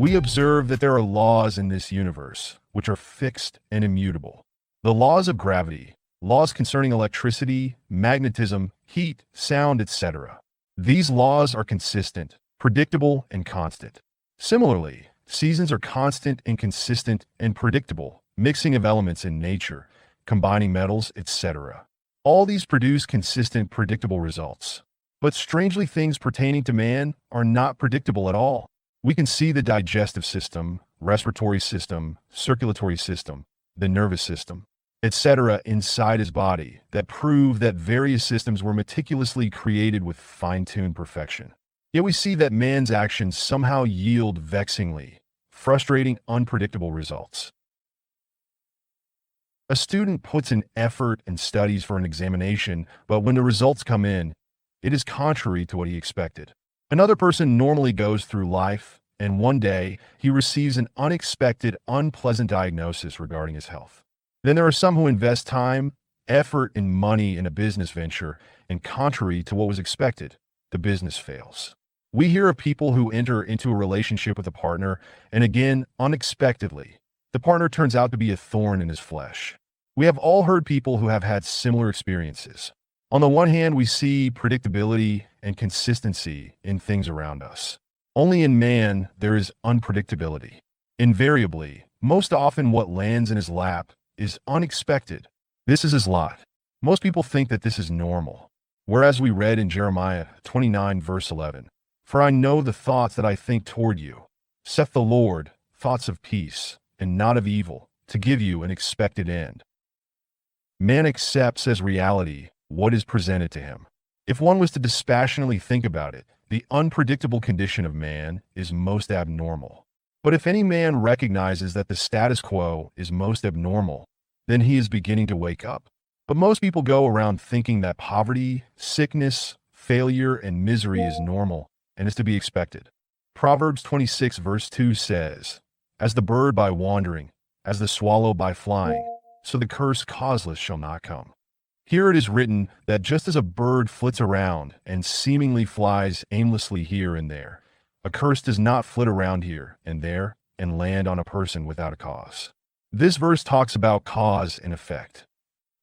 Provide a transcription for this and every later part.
we observe that there are laws in this universe which are fixed and immutable. The laws of gravity, laws concerning electricity, magnetism, heat, sound, etc. These laws are consistent, predictable, and constant. Similarly, seasons are constant and consistent and predictable, mixing of elements in nature, combining metals, etc. All these produce consistent, predictable results. But strangely, things pertaining to man are not predictable at all. We can see the digestive system, respiratory system, circulatory system, the nervous system, etc. inside his body that prove that various systems were meticulously created with fine-tuned perfection. Yet we see that man's actions somehow yield vexingly, frustrating, unpredictable results. A student puts in effort and studies for an examination, but when the results come in, it is contrary to what he expected. Another person normally goes through life, and one day he receives an unexpected, unpleasant diagnosis regarding his health. Then there are some who invest time, effort, and money in a business venture, and contrary to what was expected, the business fails. We hear of people who enter into a relationship with a partner, and again, unexpectedly, the partner turns out to be a thorn in his flesh. We have all heard people who have had similar experiences. On the one hand, we see predictability and consistency in things around us. Only in man, there is unpredictability. Invariably, most often what lands in his lap is unexpected. This is his lot. Most people think that this is normal. Whereas we read in Jeremiah 29 verse 11, "For I know the thoughts that I think toward you, saith the Lord, thoughts of peace, and not of evil, to give you an expected end." Man accepts as reality what is presented to him. If one was to dispassionately think about it, the unpredictable condition of man is most abnormal. But if any man recognizes that the status quo is most abnormal, then he is beginning to wake up. But most people go around thinking that poverty, sickness, failure, and misery is normal and is to be expected. Proverbs 26 verse 2 says, "As the bird by wandering, as the swallow by flying, so the curse causeless shall not come." Here it is written that just as a bird flits around and seemingly flies aimlessly here and there, a curse does not flit around here and there and land on a person without a cause. This verse talks about cause and effect.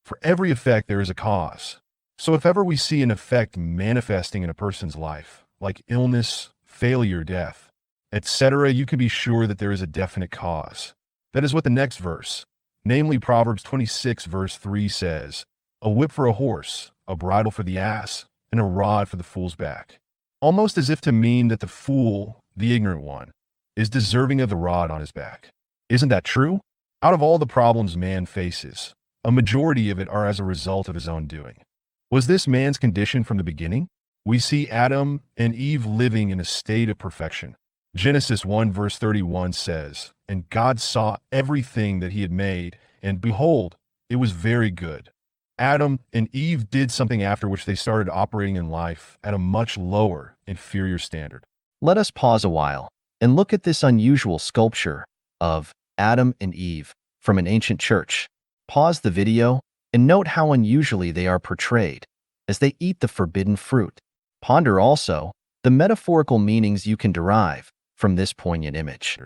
For every effect, there is a cause. So if ever we see an effect manifesting in a person's life, like illness, failure, death, etc., you can be sure that there is a definite cause. That is what the next verse, namely Proverbs 26 verse 3 says, "A whip for a horse, a bridle for the ass, and a rod for the fool's back." Almost as if to mean that the fool, the ignorant one, is deserving of the rod on his back. Isn't that true? Out of all the problems man faces, a majority of it are as a result of his own doing. Was this man's condition from the beginning? We see Adam and Eve living in a state of perfection. Genesis 1 verse 31 says, "And God saw everything that he had made, and behold, it was very good." Adam and Eve did something after which they started operating in life at a much lower, inferior standard. Let us pause a while and look at this unusual sculpture of Adam and Eve from an ancient church. Pause the video and note how unusually they are portrayed as they eat the forbidden fruit. Ponder also the metaphorical meanings you can derive from this poignant image.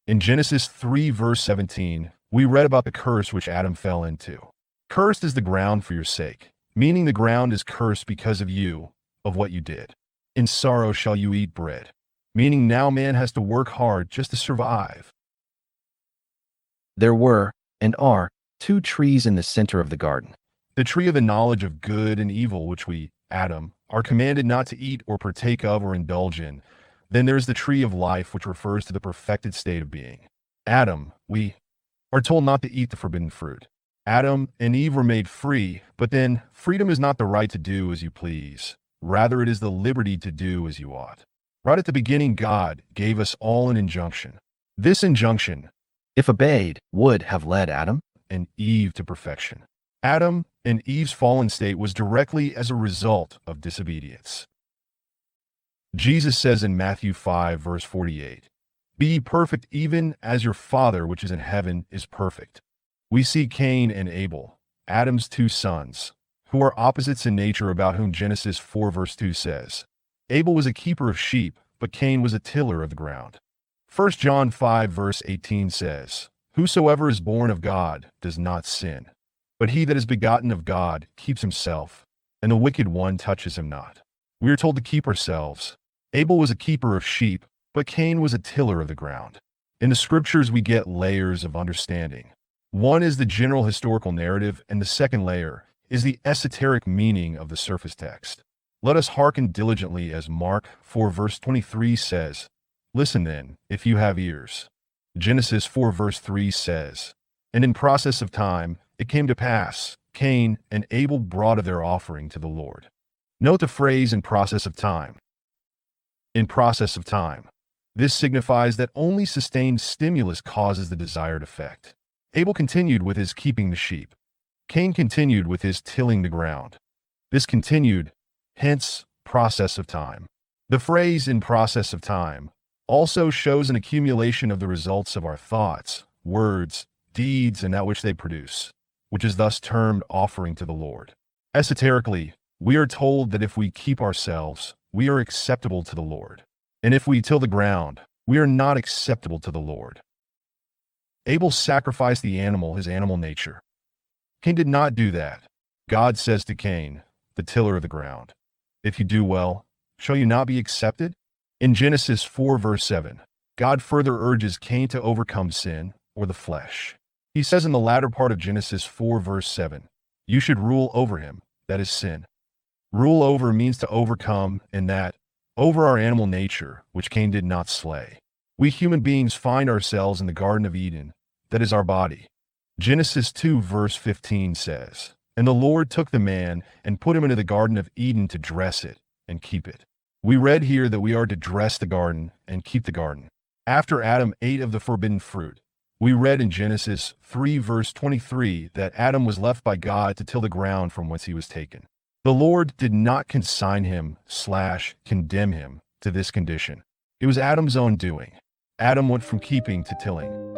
In Genesis 3 verse 17, we read about the curse which Adam fell into. "Cursed is the ground for your sake," meaning the ground is cursed because of you, of what you did. "In sorrow shall you eat bread," meaning now man has to work hard just to survive. There were, and are, two trees in the center of the garden. The tree of the knowledge of good and evil, which we, Adam, are commanded not to eat or partake of or indulge in. Then there is the tree of life, which refers to the perfected state of being. Adam, we are told not to eat the forbidden fruit. Adam and Eve were made free, but then freedom is not the right to do as you please. Rather, it is the liberty to do as you ought. Right at the beginning, God gave us all an injunction. This injunction, if obeyed, would have led Adam and Eve to perfection. Adam and Eve's fallen state was directly as a result of disobedience. Jesus says in Matthew 5, verse 48, "Be ye perfect even as your Father which is in heaven is perfect." We see Cain and Abel, Adam's two sons, who are opposites in nature, about whom Genesis 4 verse 2 says, "Abel was a keeper of sheep, but Cain was a tiller of the ground." 1 John 5 verse 18 says, "Whosoever is born of God does not sin, but he that is begotten of God keeps himself, and the wicked one touches him not." We are told to keep ourselves. Abel was a keeper of sheep, but Cain was a tiller of the ground. In the scriptures, we get layers of understanding. One is the general historical narrative, and the second layer is the esoteric meaning of the surface text. Let us hearken diligently as Mark 4 verse 23 says, "Listen then, if you have ears." Genesis 4 verse 3 says, "And in process of time, it came to pass, Cain and Abel brought of their offering to the Lord." Note the phrase "in process of time." In process of time. This signifies that only sustained stimulus causes the desired effect. Abel continued with his keeping the sheep. Cain continued with his tilling the ground. This continued, hence, process of time. The phrase "in process of time" also shows an accumulation of the results of our thoughts, words, deeds, and that which they produce, which is thus termed offering to the Lord. Esoterically, we are told that if we keep ourselves, we are acceptable to the Lord. And if we till the ground, we are not acceptable to the Lord. Abel sacrificed the animal, his animal nature. Cain did not do that. God says to Cain, the tiller of the ground, "If you do well, shall you not be accepted?" In Genesis 4 verse 7, God further urges Cain to overcome sin, or the flesh. He says in the latter part of Genesis 4 verse 7, "You should rule over him," that is sin. Rule over means to overcome, and that, over our animal nature, which Cain did not slay. We human beings find ourselves in the Garden of Eden, that is our body. Genesis 2 verse 15 says, "And the Lord took the man and put him into the Garden of Eden to dress it and keep it." We read here that we are to dress the garden and keep the garden. After Adam ate of the forbidden fruit, we read in Genesis 3 verse 23 that Adam was left by God to till the ground from whence he was taken. The Lord did not consign him/condemn him to this condition. It was Adam's own doing. Adam went from keeping to tilling.